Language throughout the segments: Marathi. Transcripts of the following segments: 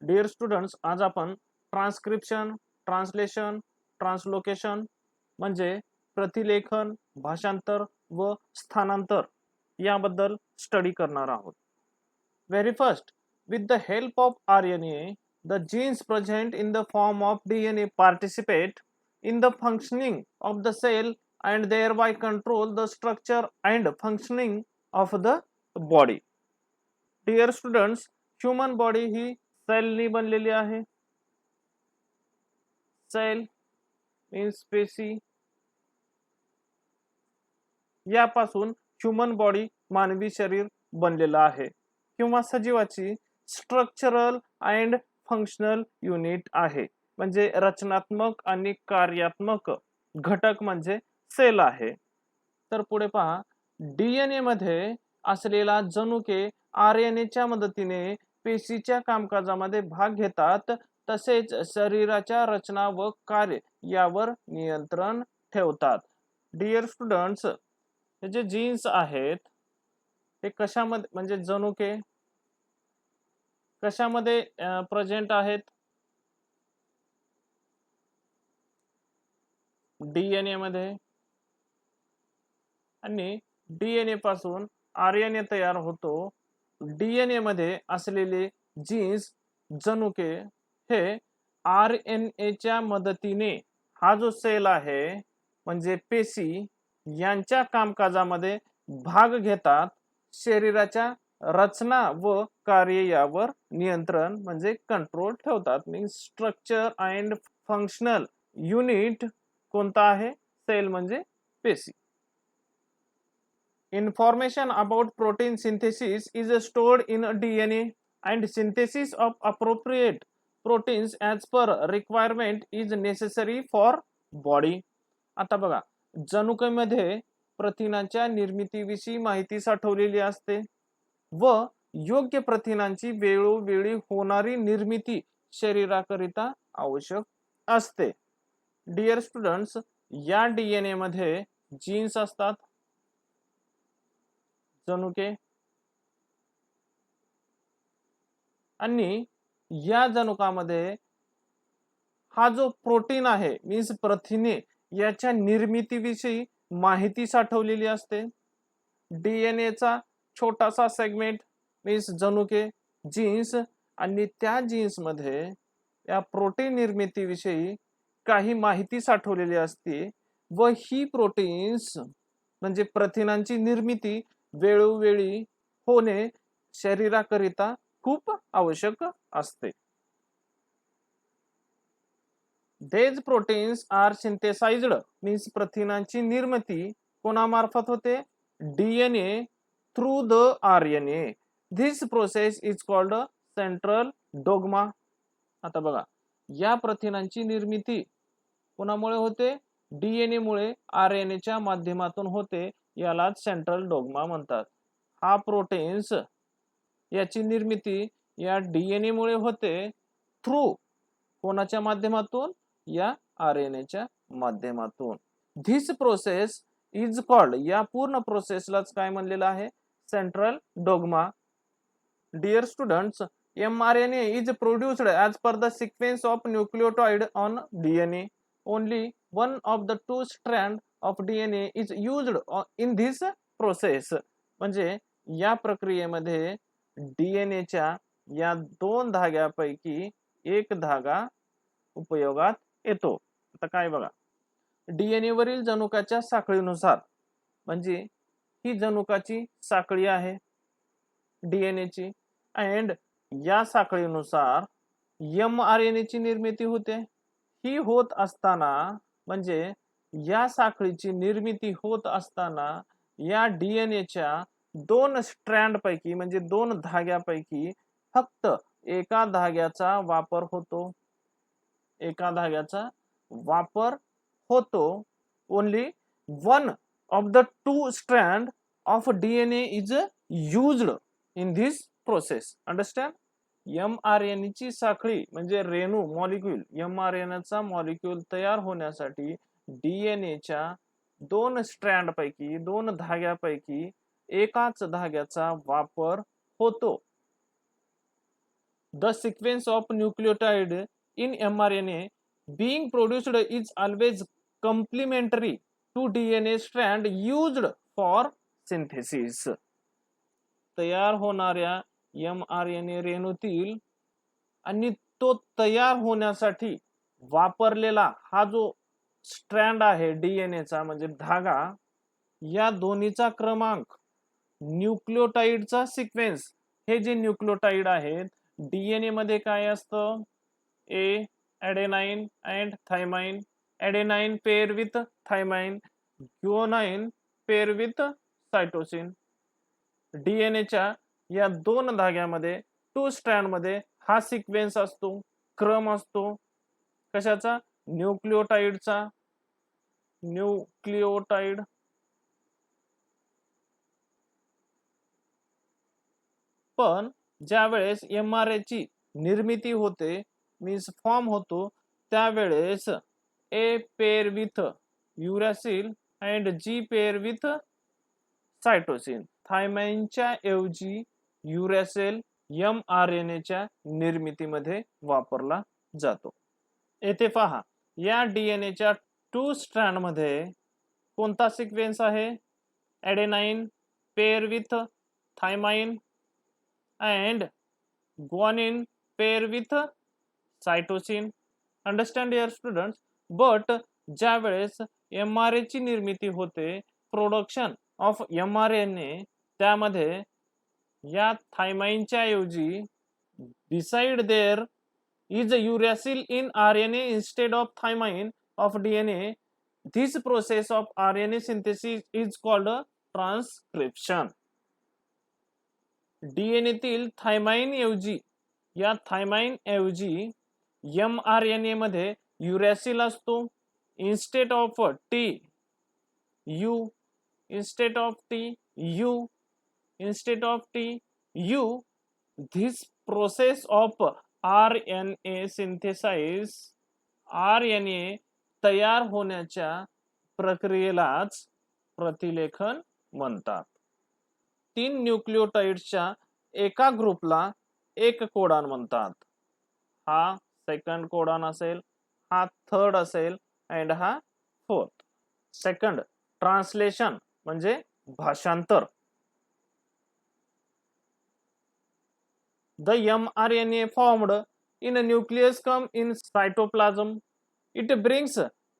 डिअर स्टुडंट्स, आज आपण ट्रान्सक्रिप्शन, ट्रान्सलेशन, ट्रान्सलोकेशन म्हणजे प्रतिलेखन, भाषांतर व स्थानांतर याबद्दल स्टडी करणार आहोत. Very first, with the help of RNA, the genes present in the form of DNA participate in the functioning of the cell and thereby control the structure and functioning of the body. Dear students, human body ही सेलनी बनलेली आहे. सेल मीन्स पेशी. यापासून ह्युमन बॉडी मानवी शरीर बनलेलं आहे किंवा सजीवाची स्ट्रक्चरल अँड फंक्शनल युनिट आहे. म्हणजे रचनात्मक आणि कार्यात्मक घटक म्हणजे सेल आहे. तर पुढे पहा, डीएनए मध्ये असलेला जनुके आरएनएच्या मदतीने पेशीच्या कामकाजामध्ये भाग घेतात, तसेच शरीराच्या रचना व कार्य यावर नियंत्रण ठेवतात. डिअर स्टुडंट्स, हे जे जीन्स आहेत ते कशामध्ये म्हणजे जनुके कशामध्ये प्रेझेंट आहेत? डीएनए मध्ये. आणि डीएनए पासून आरएनए तयार होतो. डीएनए मध्ये असलेले जीन्स जनुके हे आरएनएच्या मदतीने हा जो सेल आहे म्हणजे पेशी यांच्या कामकाजामध्ये भाग घेतात. शरीराच्या रचना व कार्य यावर नियंत्रण म्हणजे कंट्रोल ठेवतात. Means structure and functional unit कोणता आहे? सेल म्हणजे पेशी. Information about protein synthesis is stored in DNA and synthesis of appropriate proteins as per requirement is necessary for body. आता बघा, जनुकामध्ये प्रथिनांच्या निर्मितीविषयी माहिती साठवलेली असते व योग्य प्रथिनांची वेळोवेळी होणारी निर्मिती शरीराकरिता आवश्यक असते. डिअर स्टुडंट्स, या डीएनए मध्ये जीन्स असतात, जनुके, आणि या जनुकामध्ये हा जो प्रोटीन आहे मीन्स प्रथिने याच्या निर्मितीविषयी माहिती साठवलेली असते. डीएनएचा छोटासा सेगमेंट मीन्स जनुके, जीन्स, आणि त्या जीन्स मध्ये या प्रोटीन निर्मितीविषयी काही माहिती साठवलेली असते व ही प्रोटीन्स म्हणजे प्रथिनांची निर्मिती वेळोवेळी होणे शरीराकरिता खूप आवश्यक असते. These proteins are synthesized means प्रथिनांची निर्मिती कोणामार्फत होते? DNA through the RNA. This process is called central dogma. आता बघा, या प्रथिनांची निर्मिती कोणामुळे होते? डीएनए मुळे आरएनएच्या माध्यमातून होते. यालाच सेंट्रल डोग्मा म्हणतात. हा प्रोटीन्स याची निर्मिती या डीएनए मुळे होते थ्रू कोणाच्या माध्यमातून? या आरएनएच्या माध्यमातून. धिस प्रोसेस इज कॉल्ड, या पूर्ण प्रोसेसलाच काय म्हणलेलं आहे? Central dogma. Dear students, mRNA is produced as per the sequence of nucleotide on DNA. Only one of the two strand of DNA is used in this process. म्हणजे या प्रक्रियेमध्ये डीएनएच्या या दोन धाग्यापैकी एक धागा उपयोगात येतो. आता काय बघा, डीएनए वरील जनुकाच्या साखळीनुसार, म्हणजे ही जनुकाची साखळी आहे डीएनएची, अँड या साखळीनुसार mRNA ची निर्मिती होते. ही होत असताना म्हणजे या साखळीची निर्मिती होत असताना या डीएनएच्या दोन स्ट्रँड पैकी म्हणजे दोन धाग्यापैकी फक्त एका धाग्याचा वापर होतो. एका धाग्याचा वापर होतो. Only one of the two strand of DNA is used in this process. Understand? mRNA ची साखळी म्हणजे रेणू मॉलिक्यूल, mRNA चा मॉलिक्यूल तयार होण्यासाठी डीएनएच्या दोन स्ट्रँड पैकी दोन धाग्यापैकी एकाच धाग्याचा वापर होतो. The sequence of nucleotide in mRNA being produced is always complementary to DNA strand used for synthesis. तयार होणाऱ्या mRNA रेणूतील आणि तो तयार होण्यासाठी वापरलेला हा जो स्ट्रँड आहे डीएनएचा म्हणजे धागा, या दोन्हीचा क्रमांक, न्यूक्लियोटाइडचा सिक्वेन्स, हे जे न्यूक्लियोटाइड आहेत डीएनए मध्ये काय असतं, A adenine and thymine, adenine pair with thymine, guanine pair with cytosine. डीएनएच्या या दोन धाग्यामध्ये, टू स्ट्रँड मध्ये हा सिक्वेन्स असतो, क्रम असतो. कशाचा? न्यूक्लियोटाइडचा. न्यूक्लियोटाइड पण ज्या वेळेस एमआरए ची निर्मिती होते, मीन्स फॉर्म होतो, त्यावेळेस A pair with uracil and G pair with cytosine, थायमाइनच्या ऐवजी युरॅसिल mRNAच्या निर्मितीमध्ये वापरला जातो. येथे पहा, या डीएनएच्या टू स्ट्रँड मध्ये कोणता सिक्वेन्स आहे? Adenine pair with thymine and guanine pair with cytosine. Understand dear students? But ज्या वेळेस mRNA ची निर्मिती होते, प्रोडक्शन ऑफ mRNA, त्यामध्ये या थायमाइनच्या ऐवजी beside there is a uracil in RNA instead of thymine of DNA. This process of RNA synthesis is called transcription. DNA तील थायमाइन ऐवजी, या थायमाइन ऐवजी mRNA मध्ये युरॅसिल असतो. Instead of T U, instead of T U, instead of T U. This process of RNA synthesize, RNA तयार होण्याच्या प्रक्रियेलाच प्रतिलेखन म्हणतात. 3 न्यूक्लियोटाइड्सच्या एका ग्रुपला एक कोडॉन म्हणतात. हा सेकंड कोडॉन असेल, हा थर्ड असेल अँड हा फोर्थ. सेकंड, ट्रान्सलेशन म्हणजे भाषांतर. The mRNA formed in a nucleus come in cytoplasm. It brings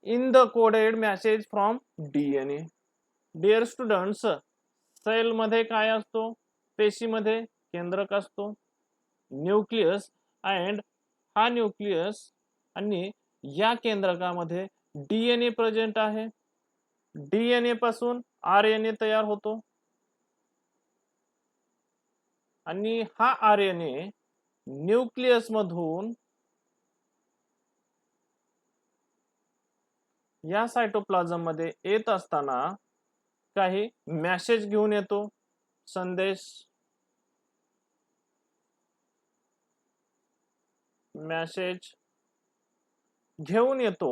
in the coded message from DNA. Dear students, cell मध्ये काय असतो? पेशीमध्ये केंद्रक असतो, न्यूक्लियस, अँड हा न्यूक्लियस आणि या केंद्रकामध्ये डीएनए प्रेझेंट आहे. डीएनए पासून आरएनए तयार होतो आणि हा आरएनए न्यूक्लियस मधून या सायटोप्लाझम मध्ये येत असताना काही मेसेज घेऊन येतो, संदेश, मेसेज घेऊन येतो.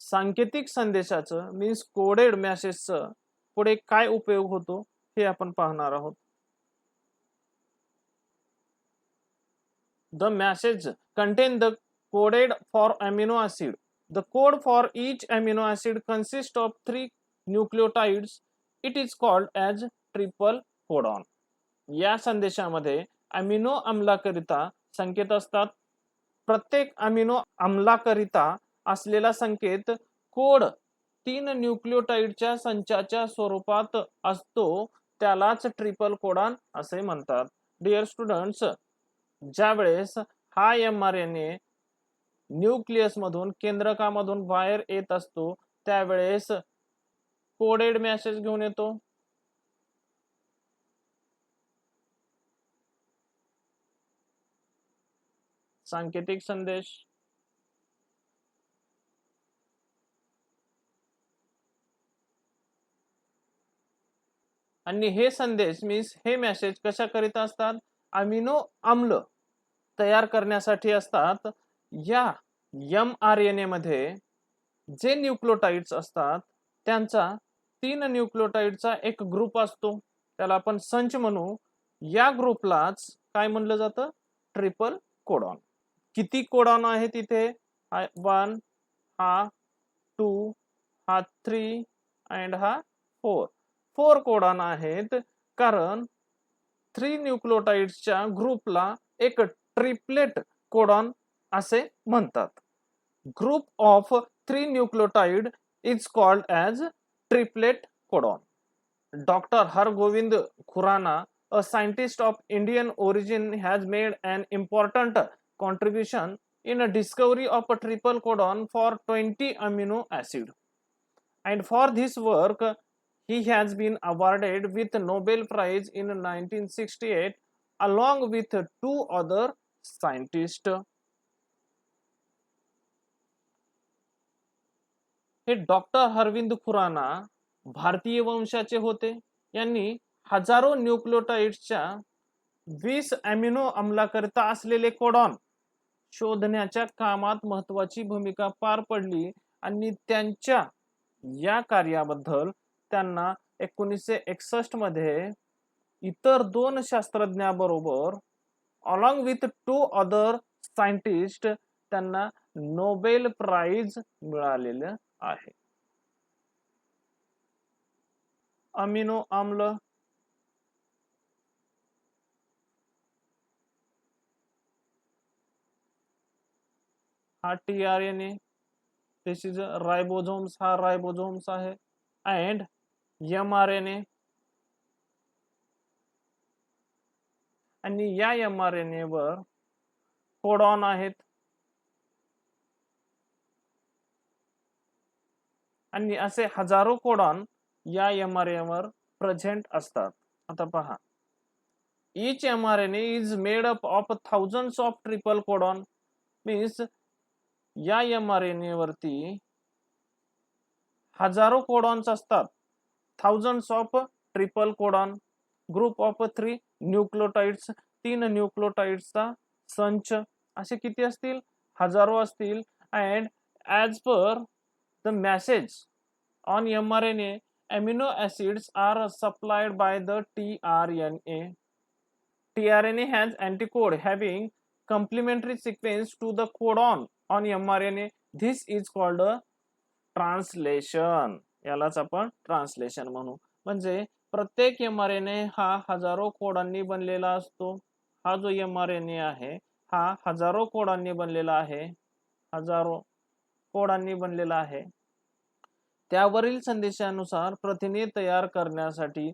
सांकेतिक संदेशाचं मीन्स कोडेड मेसेजचं पुढे काय उपयोग होतो हे आपण पाहणार आहोत. The message contain the coded for amino acid. The code for each amino acid consists of 3 nucleotides. It is called as triple codon. या संदेशामध्ये अमिनो आम्लाकरिता संकेत असतात. प्रत्येक अमिनो आम्लाकरिता असलेला संकेत कोड 3 न्यूक्लियोटाइडच्या संचाच्या स्वरूपात असतो, त्यालाच ट्रिपल कोडॉन असे म्हणतात. डिअर स्टुडंट्स, ज्या वेळेस हा mRNA न्यूक्लियस मधून, केंद्रकामधून बाहेर येत असतो, त्यावेळेस कोडेड मेसेज घेऊन येतो. सांकेतिक संदेश. आणि हे संदेश मीन्स हे मेसेज कशा करिता असतात? अमिनो आम्ल तयार करण्यासाठी असतात. या mRNA मध्ये जे न्यूक्लियोटाइड्स असतात त्यांचा 3 न्यूक्लियोटाइडचा एक ग्रुप असतो, त्याला आपण संच म्हणू. या ग्रुपलाच काय म्हणलं जातं? Triple codon. किती कोडॉन आहे तिथे? 1, हा 2, हा 3 अँड हा 4. 4 कोडॉन आहेत, कारण 3 न्यूक्लियोटाइड्सच्या ग्रुपला एक ट्रिपलेट कोडॉन असे म्हणतात. Group of 3 nucleotide is called as triplet codon. Dr. Hargovind Khurana, a scientist of Indian origin, has made an important contribution in a discovery of a triple codon for 20 amino acid. And for this work, he has been awarded with Nobel Prize in 1968 along with 2 other scientists. हे डॉक्टर हरविंद खुराना भारतीय वंशाचे होते. यांनी हजारो न्यूक्लियोटाइड्सच्या 20 अमिनो अम्लाकरिता असलेले कोडॉन शोधण्याच्या कामात महत्वाची भूमिका पार पडली आणि त्यांच्या या कार्याबद्दल त्यांना 1961 मध्ये इतर 2 शास्त्रज्ञांबरोबर अलॉंग विथ 2 अदर सायंटिस्ट त्यांना नोबेल प्राइज मिळालेलं आहे. अमिनो आम्ल हा tRNA, दिस इज राइबोसोम्स, हा राइबोसोम्स आहे, अँड mRNA, आणि या mRNA वर कोडॉन आहेत आणि असे हजारो कोडॉन या mRNA वर प्रेझेंट असतात. आता पहा, each mRNA is made up of thousands of triple codon, means या mRNA वरती हजारो कोडॉन्स असतात. thousands of triple codon, group of 3 nucleotides, 3 न्यूक्लियोटाइड्सचा संच, असे किती असतील? हजारो असतील. And as per the message on mRNA, amino acids are supplied by the tRNA. tRNA has anticode having complementary sequence to the codon on mRNA. This is called a translation. यालाच आपण ट्रान्सलेशन म्हणू. म्हणजे प्रत्येक mRNA हा हजारो कोडांनी बनलेला असतो. हा जो mRNA आहे हा हजारो कोडांनी बनलेला आहे, हजारो कोडांनी बनलेला आहे. त्यावरील संदेशानुसार प्रथिने तयार करण्यासाठी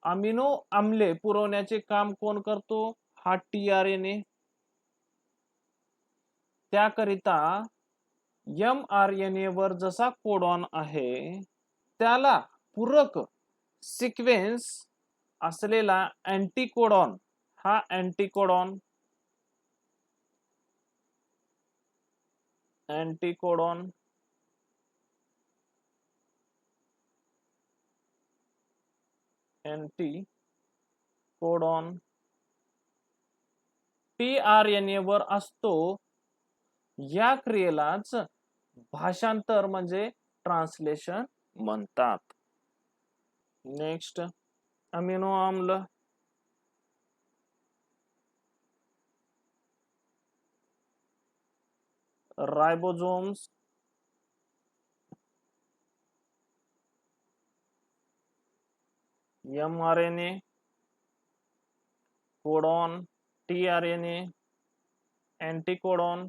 अमिनो आम्ले पुरवण्याचे काम कोण करतो? हा tRNA. त्याकरिता mRNA वर जसा कोडॉन आहे त्याला पूरक सिक्वेन्स असलेला अँटीकोडॉन, हा अँटीकोडॉन, अँटीकोडॉन अँटीकोडॉन tRNA वर असतो. या क्रियेलाच भाषांतर म्हणजे ट्रान्सलेशन म्हणतात. नेक्स्ट, अमिनो आम्ल. Ribosomes, mRNA, codon, tRNA, anticodon,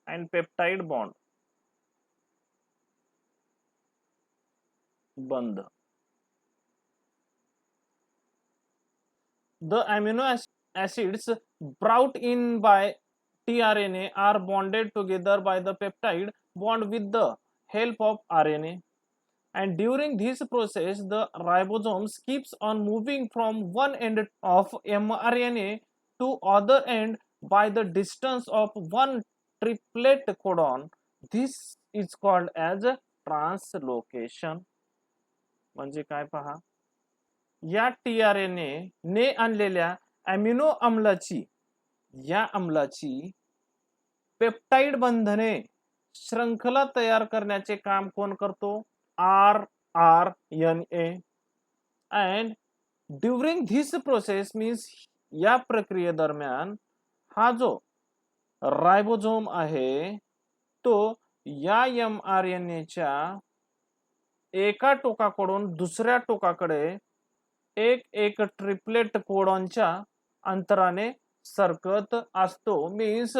and peptide bond बंध. The amino acids brought in by tRNA are bonded together by the peptide bond with the help of RNA, and during this process the ribosomes keeps on moving from one end of mRNA to other end by the distance of one triplet codon. This is called as translocation. म्हणजे काय पहा, या tRNA ने आणलेल्या अमिनो आम्लाची, या आम्लाची पेप्टाइड बंधने श्रृंखला तयार करण्याचे काम कोण करतो? rRNA. And during this process means या प्रक्रियेदरम्यान हा जो रायबोझोम आहे तो या mRNA-च्या एका टोकाकडून दुसऱ्या टोकाकडे एक एक ट्रिपलेट कोडॉनच्या अंतराने सरकत असतो. मीन्स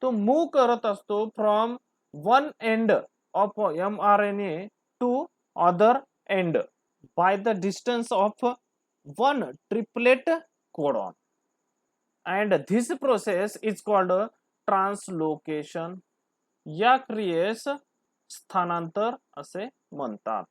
तो मूव्ह करत असतो from one end of mRNA to other end by the distance of one triplet codon. And this process is called translocation. या क्रियेस स्थानांतर असे म्हणतात.